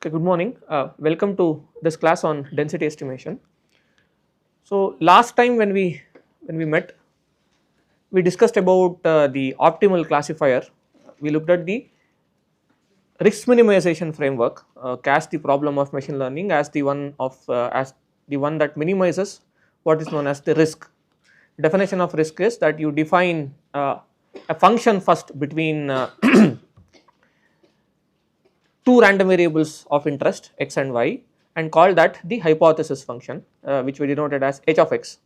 Okay, good morning. Welcome to this class on density estimation. So last time when we met, we discussed about the optimal classifier. We looked at the risk minimization framework, cast the problem of machine learning as the one that minimizes what is known as the risk. Definition of risk is that you define a function first between two random variables of interest x and y and call that the hypothesis function, which we denoted as h of x,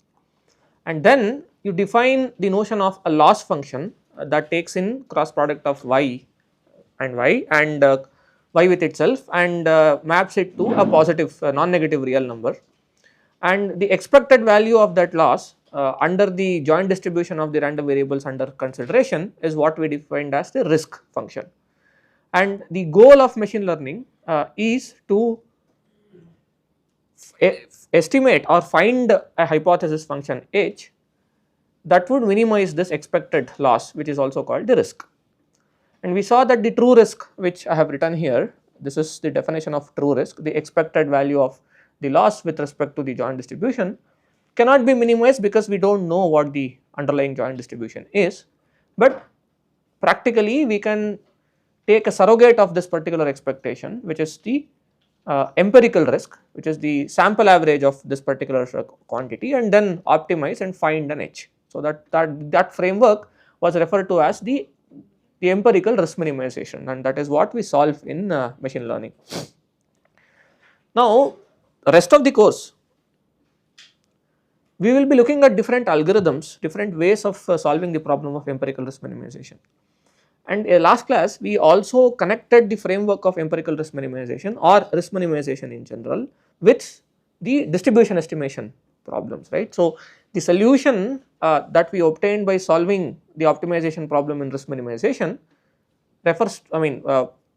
and then you define the notion of a loss function that takes in cross product of y and y with itself and maps it to a positive non-negative real number, and the expected value of that loss under the joint distribution of the random variables under consideration is what we defined as the risk function. And the goal of machine learning is to estimate or find a hypothesis function h that would minimize this expected loss, which is also called the risk. And we saw that the true risk, which I have written here, this is the definition of true risk, the expected value of the loss with respect to the joint distribution, cannot be minimized because we do not know what the underlying joint distribution is, but practically we can take a surrogate of this particular expectation, which is the empirical risk, which is the sample average of this particular quantity, and then optimize and find an h. So that framework was referred to as the empirical risk minimization, and that is what we solve in machine learning. Now, rest of the course, we will be looking at different algorithms, different ways of solving the problem of empirical risk minimization. And in last class, we also connected the framework of empirical risk minimization or risk minimization in general with the distribution estimation problems, right. So, the solution that we obtained by solving the optimization problem in risk minimization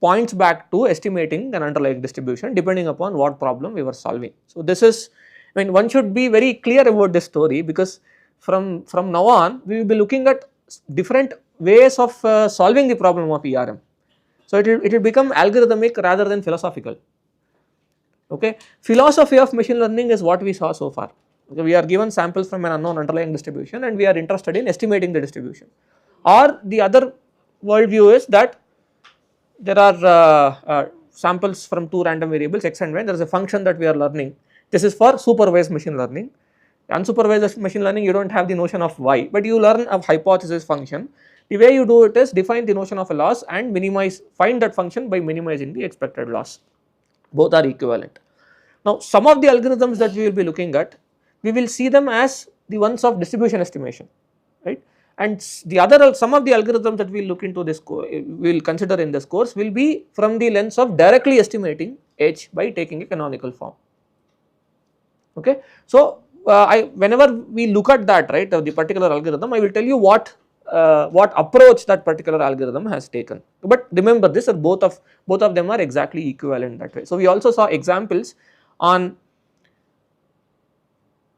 points back to estimating an underlying distribution depending upon what problem we were solving. So, this is, one should be very clear about this story, because from now on we will be looking at different ways of solving the problem of ERM. So, it will become algorithmic rather than philosophical. Okay. Philosophy of machine learning is what we saw so far. Okay. We are given samples from an unknown underlying distribution and we are interested in estimating the distribution. Or the other worldview is that there are samples from two random variables x and y, there is a function that we are learning. This is for supervised machine learning. Unsupervised machine learning, you do not have the notion of y, but you learn a hypothesis function. The way you do it is define the notion of a loss and find that function by minimizing the expected loss. Both are equivalent. Now, some of the algorithms that we will be looking at, we will see them as the ones of distribution estimation, right. And some of the algorithms that we will look into this we will consider in this course will be from the lens of directly estimating h by taking a canonical form. Okay. So, whenever we look at that, right, the particular algorithm, I will tell you what approach that particular algorithm has taken. But remember this, both of them are exactly equivalent that way. So, we also saw examples on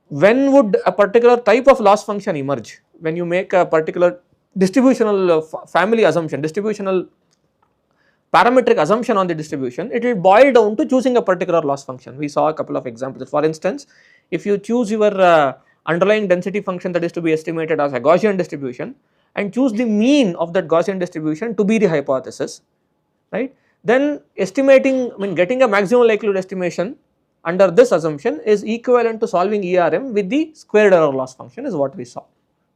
when would a particular type of loss function emerge, when you make a particular distributional family assumption, distributional parametric assumption on the distribution, it will boil down to choosing a particular loss function. We saw a couple of examples. For instance, if you choose your underlying density function that is to be estimated as a Gaussian distribution and choose the mean of that Gaussian distribution to be the hypothesis, right, then getting a maximum likelihood estimation under this assumption is equivalent to solving ERM with the squared error loss function, is what we saw,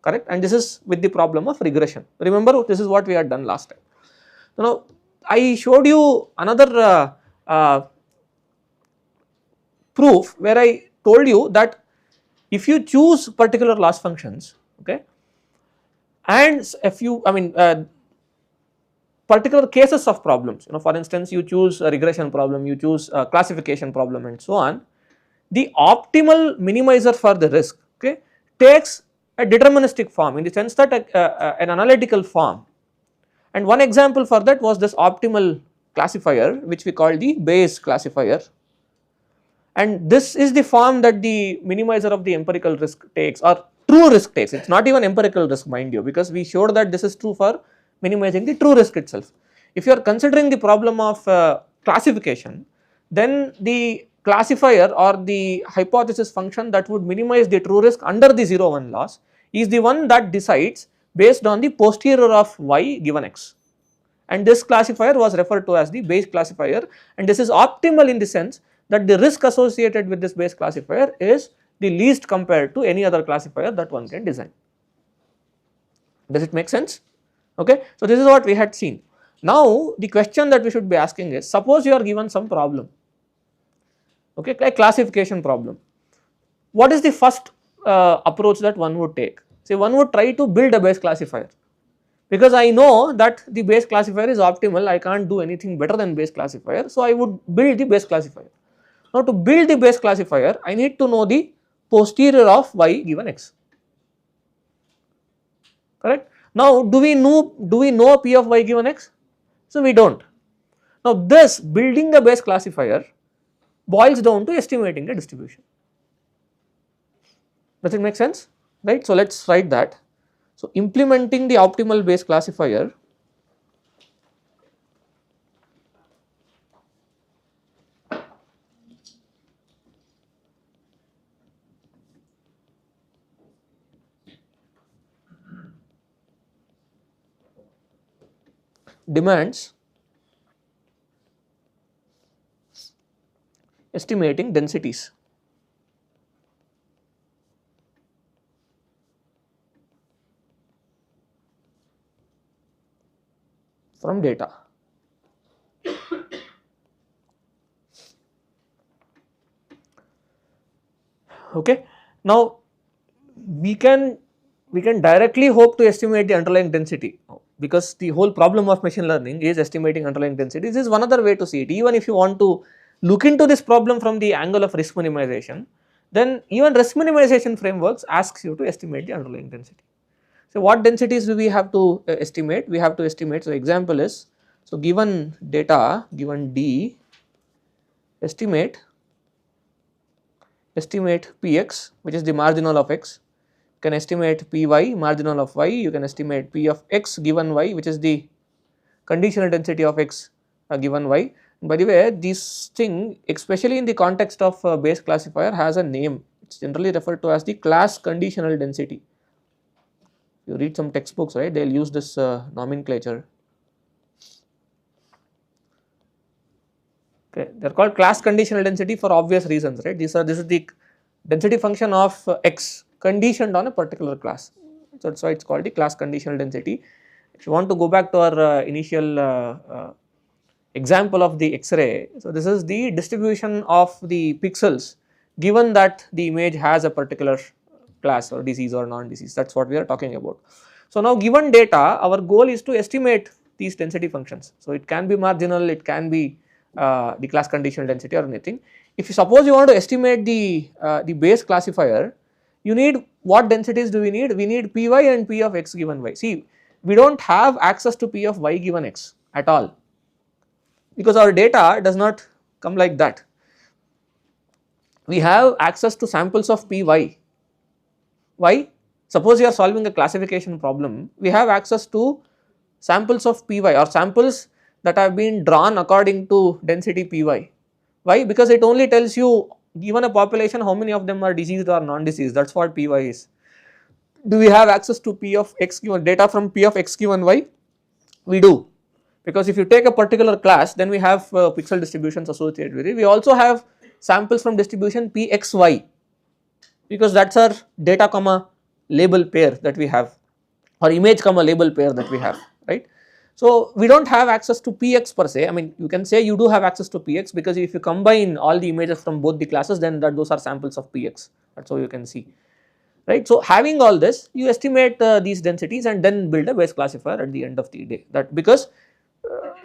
correct. And this is with the problem of regression. Remember, this is what we had done last time. Now, I showed you another proof where I told you that if you choose particular loss functions, okay, and particular cases of problems, for instance, you choose a regression problem, you choose a classification problem and so on, the optimal minimizer for the risk, okay, takes a deterministic form in the sense that an analytical form. And one example for that was this optimal classifier, which we call the Bayes classifier, and this is the form that the minimizer of the empirical risk takes, or true risk takes. It is not even empirical risk, mind you, because we showed that this is true for minimizing the true risk itself. If you are considering the problem of classification, then the classifier or the hypothesis function that would minimize the true risk under the 0 1 loss is the one that decides based on the posterior of y given x, and this classifier was referred to as the Bayes classifier, and this is optimal in the sense that the risk associated with this Bayes classifier is the least compared to any other classifier that one can design. Does it make sense? Okay. So, this is what we had seen. Now, the question that we should be asking is, suppose you are given some problem, okay, like classification problem. What is the first approach that one would take? Say one would try to build a Bayes classifier, because I know that the Bayes classifier is optimal, I can't do anything better than Bayes classifier. So, I would build the Bayes classifier. Now, to build the Bayes classifier, I need to know the posterior of y given x, correct. Now, do we know p of y given x? So, we do not. Now, this building a Bayes classifier boils down to estimating a distribution. Does it make sense? Right. So, let us write that. So, implementing the optimal Bayes classifier demands estimating densities. From data. Okay. Now, we can directly hope to estimate the underlying density, because the whole problem of machine learning is estimating underlying density. This is one other way to see it. Even if you want to look into this problem from the angle of risk minimization, then even risk minimization frameworks asks you to estimate the underlying density. So, what densities do we have to estimate? We have to estimate, so example is, so given data, given D, estimate Px, which is the marginal of x, you can estimate Py, marginal of y, you can estimate P of x given y, which is the conditional density of x given y. And by the way, this thing, especially in the context of Bayes classifier, has a name. It is generally referred to as the class conditional density. You read some textbooks, right, they will use this nomenclature. Okay, they are called class conditional density for obvious reasons, right. This is the density function of x conditioned on a particular class. So, that is why it is called the class conditional density. If you want to go back to our initial example of the X-ray, so this is the distribution of the pixels given that the image has a particular class or disease or non-disease, that is what we are talking about. So, now given data, our goal is to estimate these density functions. So, it can be marginal, it can be the class conditional density or anything. If you suppose you want to estimate the Bayes classifier, you need, what densities do we need? We need Py and P of x given y. See, we do not have access to P of y given x at all, because our data does not come like that. We have access to samples of Py. Why? Suppose you are solving a classification problem, we have access to samples of Py or samples that have been drawn according to density Py. Why? Because it only tells you, given a population, how many of them are diseased or non-diseased, that is what Py is. Do we have access to P of x given data from P of x given y? We do, because if you take a particular class, then we have pixel distributions associated with it. We also have samples from distribution Pxy, because that is our data comma label pair that we have, or image comma label pair that we have, right. So, we do not have access to Px per se. I mean, you can say you do have access to Px, because if you combine all the images from both the classes, then those are samples of Px, that is how you can see, right. So, having all this, you estimate these densities and then build a Bayes classifier at the end of the day, that because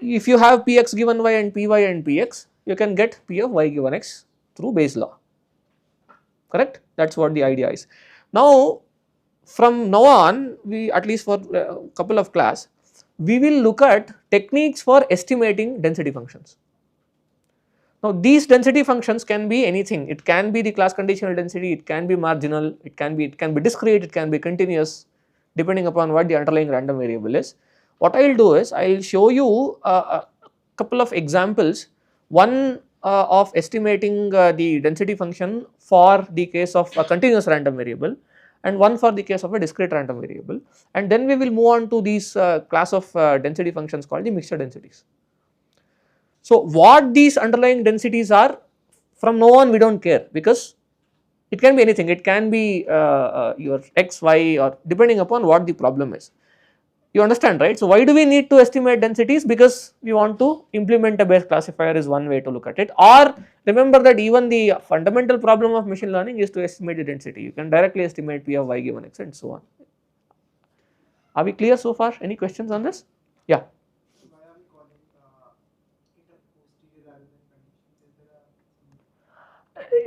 if you have Px given y and Py and Px, you can get P of y given x through Bayes law, correct. That is what the idea is. Now, from now on, we, at least for a couple of class, we will look at techniques for estimating density functions. Now, these density functions can be anything. It can be the class conditional density, it can be marginal, it can be discrete, it can be continuous, depending upon what the underlying random variable is. What I will do is, I will show you a couple of examples. One of estimating the density function for the case of a continuous random variable and one for the case of a discrete random variable, and then we will move on to these class of density functions called the mixture densities. So, what these underlying densities are, from now on we do not care, because it can be anything, it can be your x, y, or depending upon what the problem is. You understand, right? So, why do we need to estimate densities? Because we want to implement a Bayes classifier is one way to look at it, or remember that even the fundamental problem of machine learning is to estimate the density. You can directly estimate P of y given x and so on. Are we clear so far? Any questions on this? Yeah.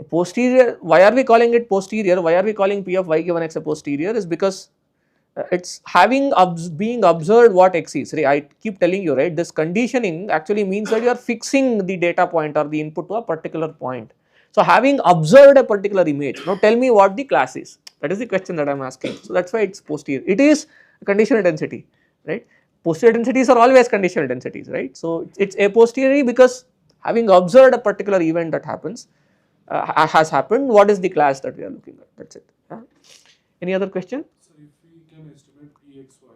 Posterior, why are we calling it posterior? Why are we calling P of y given x a posterior? Is because it's having being observed what x is, right? I keep telling you, right, this conditioning actually means that you are fixing the data point or the input to a particular point. So, having observed a particular image, now tell me what the class is, that is the question that I am asking. So, that is why it is posterior, it is a conditional density, right. Posterior densities are always conditional densities, right. So, it is a posteriori because having observed a particular event that happens, has happened, what is the class that we are looking at, that is it. Yeah. Any other question? So if we can estimate Pxy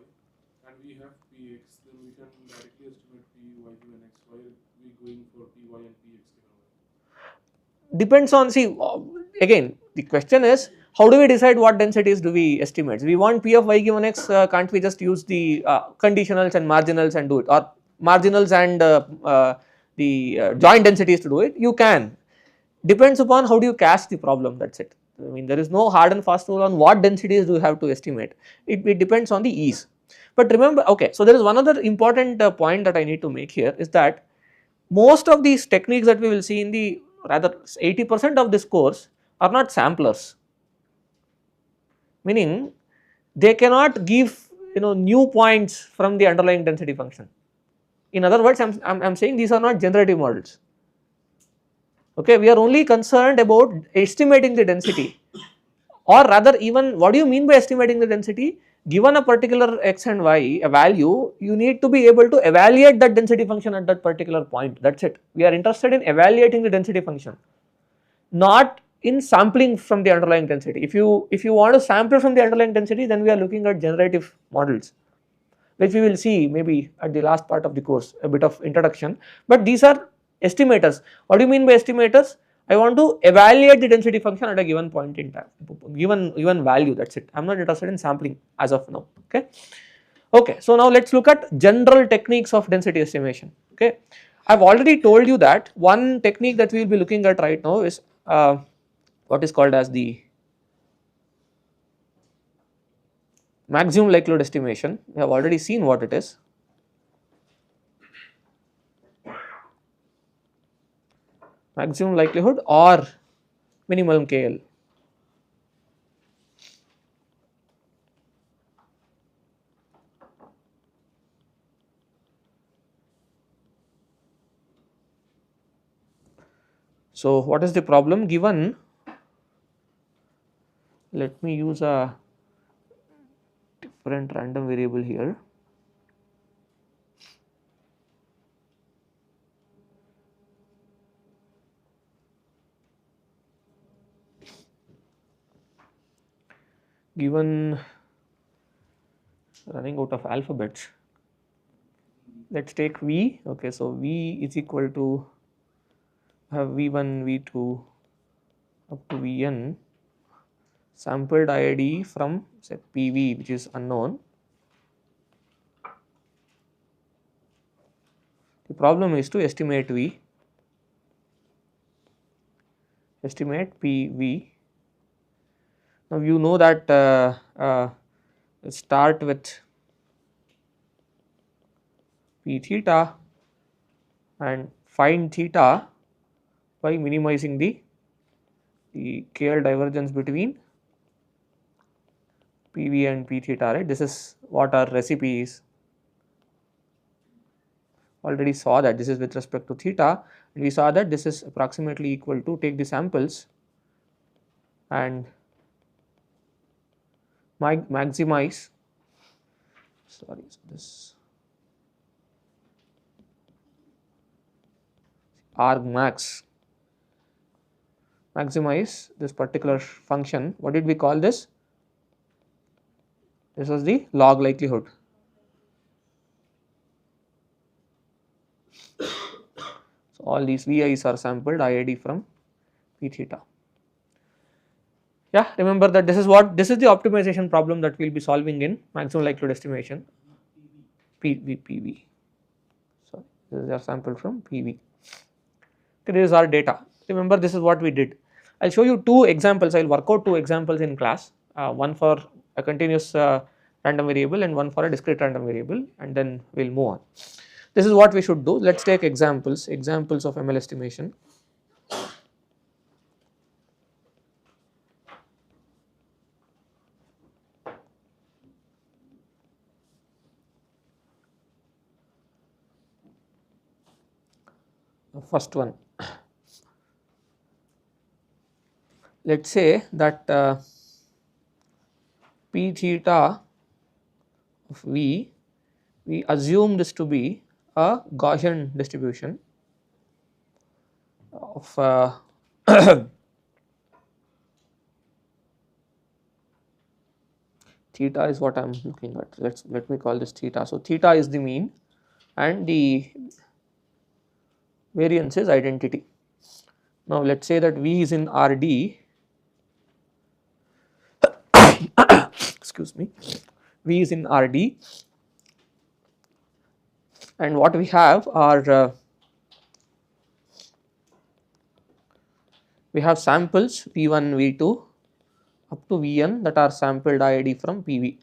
and we have Px, then we can directly estimate Py given x. Why are we going for Py and Px given y? Depends on, see, again the question is how do we decide what densities do we estimate? We want P of y given x, can't we just use the conditionals and marginals and do it, or marginals and the joint densities to do it? You can, depends upon how do you cast the problem, that is it. I mean, there is no hard and fast rule on what densities do you have to estimate, it depends on the ease. But remember, okay, so there is one other important point that I need to make here is that most of these techniques that we will see in the, rather 80% of this course are not samplers, meaning they cannot give new points from the underlying density function. In other words, I'm saying these are not generative models. Okay, we are only concerned about estimating the density, or rather, even what do you mean by estimating the density? Given a particular x and y, a value, you need to be able to evaluate that density function at that particular point, that is it. We are interested in evaluating the density function, not in sampling from the underlying density. If you want to sample from the underlying density, then we are looking at generative models, which we will see maybe at the last part of the course, a bit of introduction. But these are estimators. What do you mean by estimators? I want to evaluate the density function at a given point in time, given value, that is it. I am not interested in sampling as of now, okay. Okay, so now let us look at general techniques of density estimation, okay. I have already told you that one technique that we will be looking at right now is what is called as the maximum likelihood estimation. We have already seen what it is. Maximum likelihood or minimum KL. So, what is the problem given? Let me use a different random variable here. Given running out of alphabets, let us take V, okay. So, V is equal to have V1, V2 up to Vn, sampled IID from say PV, which is unknown. The problem is to estimate V, estimate PV. Now you know that start with P theta and find theta by minimizing the KL divergence between PV and P theta, right. This is what our recipe is. Already saw that this is with respect to theta, and we saw that this is approximately equal to, take the samples and maximize, argmax, maximize this particular function. What did we call this? This was the log likelihood. So all these VIs are sampled IID from P theta. Yeah, remember that this is the optimization problem that we will be solving in maximum likelihood estimation. PV. So this is our sample from PV. Okay, this is our data. Remember, this is what we did. I'll show you two examples. I'll work out two examples in class. One for a continuous random variable and one for a discrete random variable, and then we'll move on. This is what we should do. Let's take examples of ML estimation. First one, let's say that P theta of V, we assume this to be a Gaussian distribution of theta is what I am looking at. Let me call this theta. So theta is the mean and the variance is identity. Now let us say that V is in RD, excuse me, V is in RD, and what we have are we have samples P1, V2 up to Vn that are sampled IID from PV.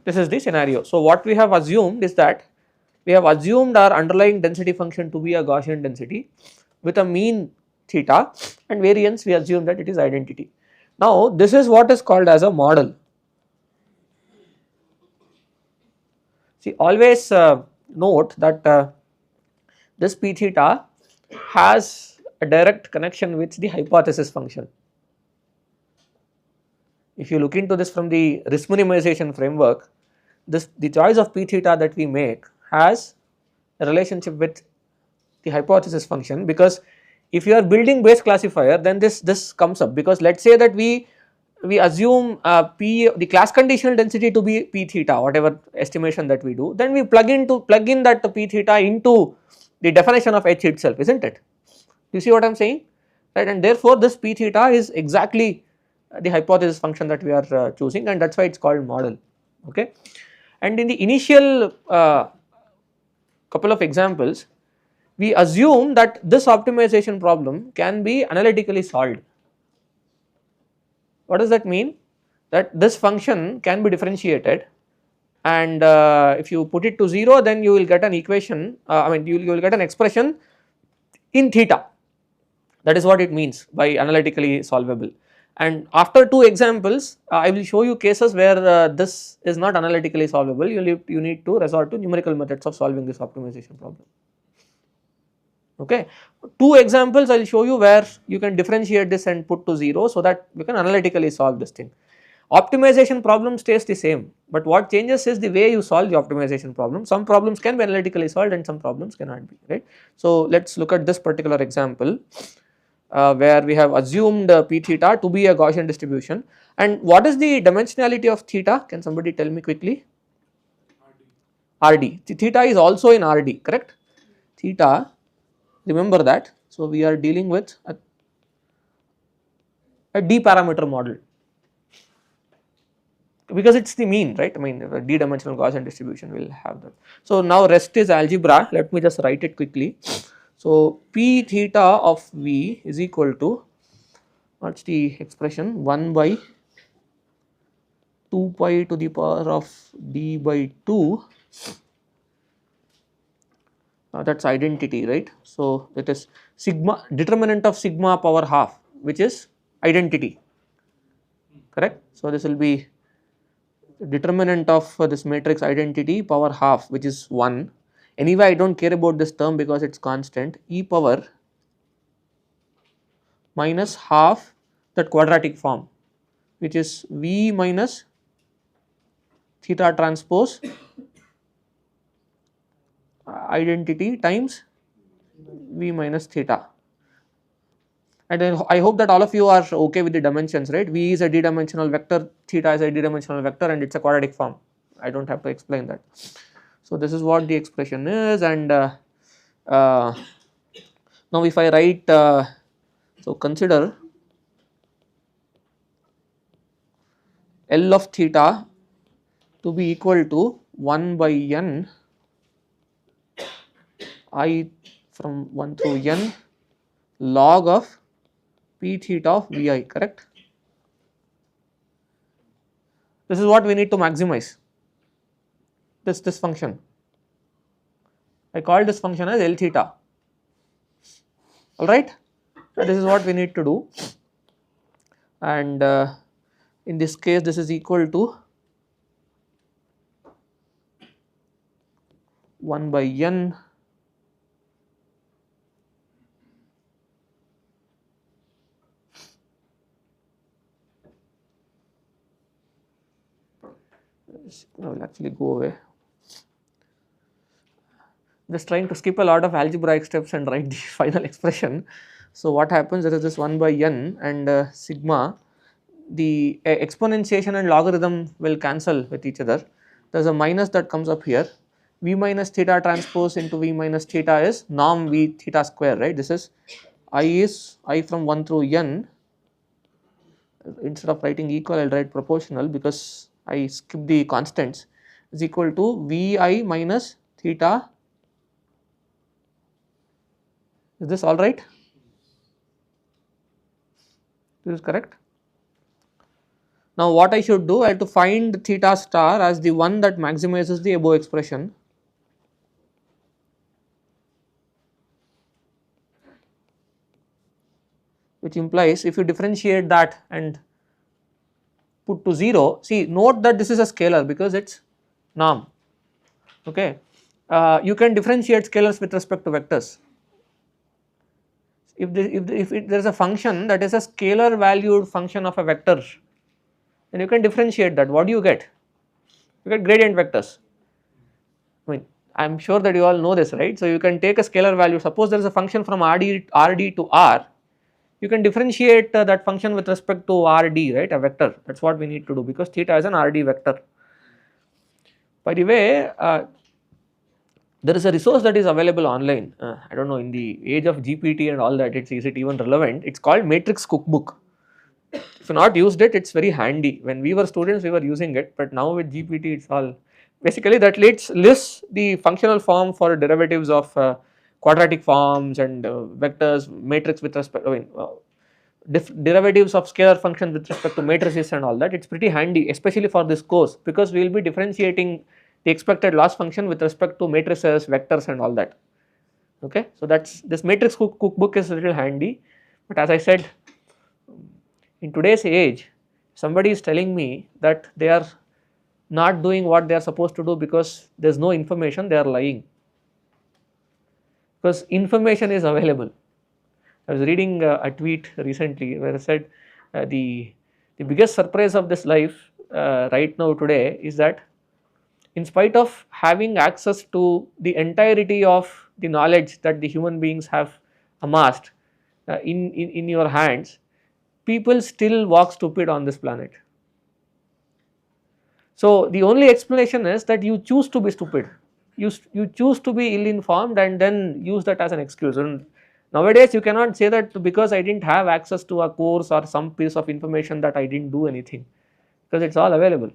This is the scenario. So what we have assumed is that we have assumed our underlying density function to be a Gaussian density with a mean theta, and variance we assume that it is identity. Now this is what is called as a model. See, always note that this P theta has a direct connection with the hypothesis function. If you look into this from the risk minimization framework, the choice of P theta that we make has a relationship with the hypothesis function, because if you are building base classifier, then this comes up, because let us say that we assume the class conditional density to be P theta, whatever estimation that we do, then we plug in that P theta into the definition of H itself, isn't it? You see what I am saying, right? And therefore this P theta is exactly the hypothesis function that we are choosing, and that is why it is called model. Okay. And in the initial couple of examples, we assume that this optimization problem can be analytically solved. What does that mean? That this function can be differentiated, and if you put it to 0, then you will get an equation, you will get an expression in theta. That is what it means by analytically solvable. And after two examples, I will show you cases where this is not analytically solvable. You need to resort to numerical methods of solving this optimization problem. Okay, two examples I will show you where you can differentiate this and put to 0, so that you can analytically solve this thing. Optimization problem stays the same, but what changes is the way you solve the optimization problem. Some problems can be analytically solved and some problems cannot be, right. So let us look at this particular example where we have assumed P theta to be a Gaussian distribution. And what is the dimensionality of theta? Can somebody tell me quickly? RD. The theta is also in RD, correct? Theta, remember that. So we are dealing with a D parameter model, because it is the mean, right. A D dimensional Gaussian distribution will have that. So now rest is algebra. Let me just write it quickly. So P theta of V is equal to, what is the expression, 1 by 2 pi to the power of D by 2, that is identity, right. So that is sigma, determinant of sigma power half, which is identity, correct. So this will be determinant of this matrix identity power half, which is 1. Anyway, I do not care about this term because it is constant, e power minus half that quadratic form, which is V minus theta transpose identity times v minus theta. And then I hope that all of you are okay with the dimensions, right? V is a d-dimensional vector, theta is a d-dimensional vector, and it's a quadratic form. I don't have to explain that. So this is what the expression is, and now if I write, so consider L of theta to be equal to 1 by n I from 1 through n log of p theta of vi, correct? This is what we need to maximize, this function. I call this function as L theta, alright. So this is what we need to do, and in this case this is equal to 1 by n I will actually go away. Just trying to skip a lot of algebraic steps and write the final expression. So what happens, there is this 1 by n and sigma, the exponentiation and logarithm will cancel with each other. There is a minus that comes up here. V minus theta transpose into V minus theta is norm V theta square, right? This is I from 1 through n. Instead of writing equal, I will write proportional because I skip the constants, is equal to Vi minus theta. Is this all right? This is correct. Now what I should do, I have to find theta star as the one that maximizes the above expression. Which implies if you differentiate that and put to 0, see, note that this is a scalar because it is norm, okay. You can differentiate scalars with respect to vectors. If there is a function that is a scalar valued function of a vector, then you can differentiate that. What do you get? You get gradient vectors. I mean, I am sure that you all know this, right? So you can take a scalar value, suppose there is a function from RD to R, you can differentiate that function with respect to RD, right, a vector. That is what we need to do because theta is an RD vector. By the way, there is a resource that is available online. I don't know, in the age of GPT and all that, is it even relevant? It is called Matrix Cookbook. If you not used it, it is very handy. When we were students, we were using it, but now with GPT, it is all basically that lists the functional form for derivatives of quadratic forms and vectors, matrix with respect, derivatives of scalar functions with respect to matrices and all that. It is pretty handy, especially for this course, because we will be differentiating the expected loss function with respect to matrices, vectors and all that, okay. So that's, this matrix cookbook is a little handy, but as I said, in today's age, somebody is telling me that they are not doing what they are supposed to do because there is no information, they are lying, because information is available. I was reading a tweet recently where it said the biggest surprise of this life right now today is that in spite of having access to the entirety of the knowledge that the human beings have amassed in your hands, people still walk stupid on this planet. So the only explanation is that you choose to be stupid, you choose to be ill informed and then use that as an excuse. And nowadays you cannot say that because I didn't have access to a course or some piece of information that I didn't do anything, because it is all available.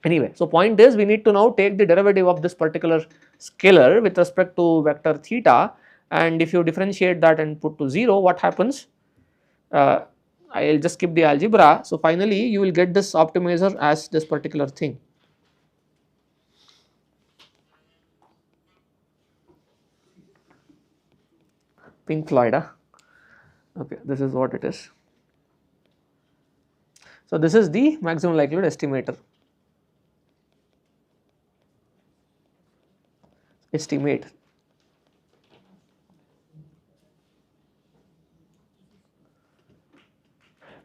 Anyway, so point is we need to now take the derivative of this particular scalar with respect to vector theta, and if you differentiate that and put to 0, what happens? I will just skip the algebra. So finally you will get this optimizer as this particular thing. Pink Floyd, huh? Okay, this is what it is. So this is the maximum likelihood estimator. Estimate.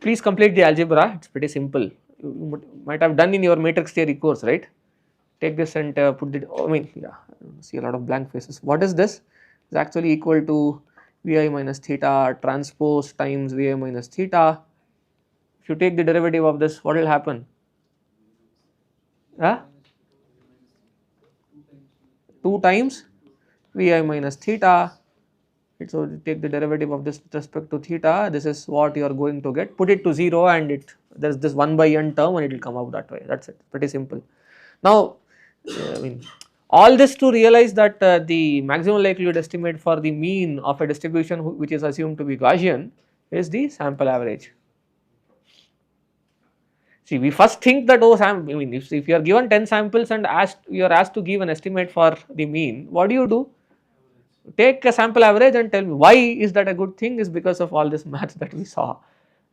Please complete the algebra, it is pretty simple. You might have done in your matrix theory course, right? take this and put it, I mean, yeah, I see a lot of blank faces. What is this? It's actually equal to Vi minus theta transpose times Vi minus theta. If you take the derivative of this, what will happen? Huh? 2 times Vi minus theta. So take the derivative of this with respect to theta. This is what you are going to get. Put it to 0 and there is this 1 by n term and it will come out that way. That's it. Pretty simple. Now, I mean, all this to realize that the maximum likelihood estimate for the mean of a distribution which is assumed to be Gaussian is the sample average. See, we first think that, oh, I mean, if you are given 10 samples and you are asked to give an estimate for the mean, what do? Take a sample average and tell me why is that a good thing, is because of all this maths that we saw.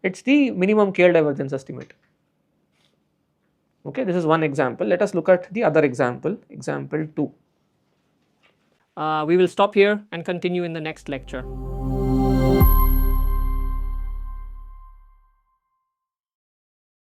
It is the minimum KL divergence estimate. Okay, this is one example. Let us look at the other example, example 2. We will stop here and continue in the next lecture.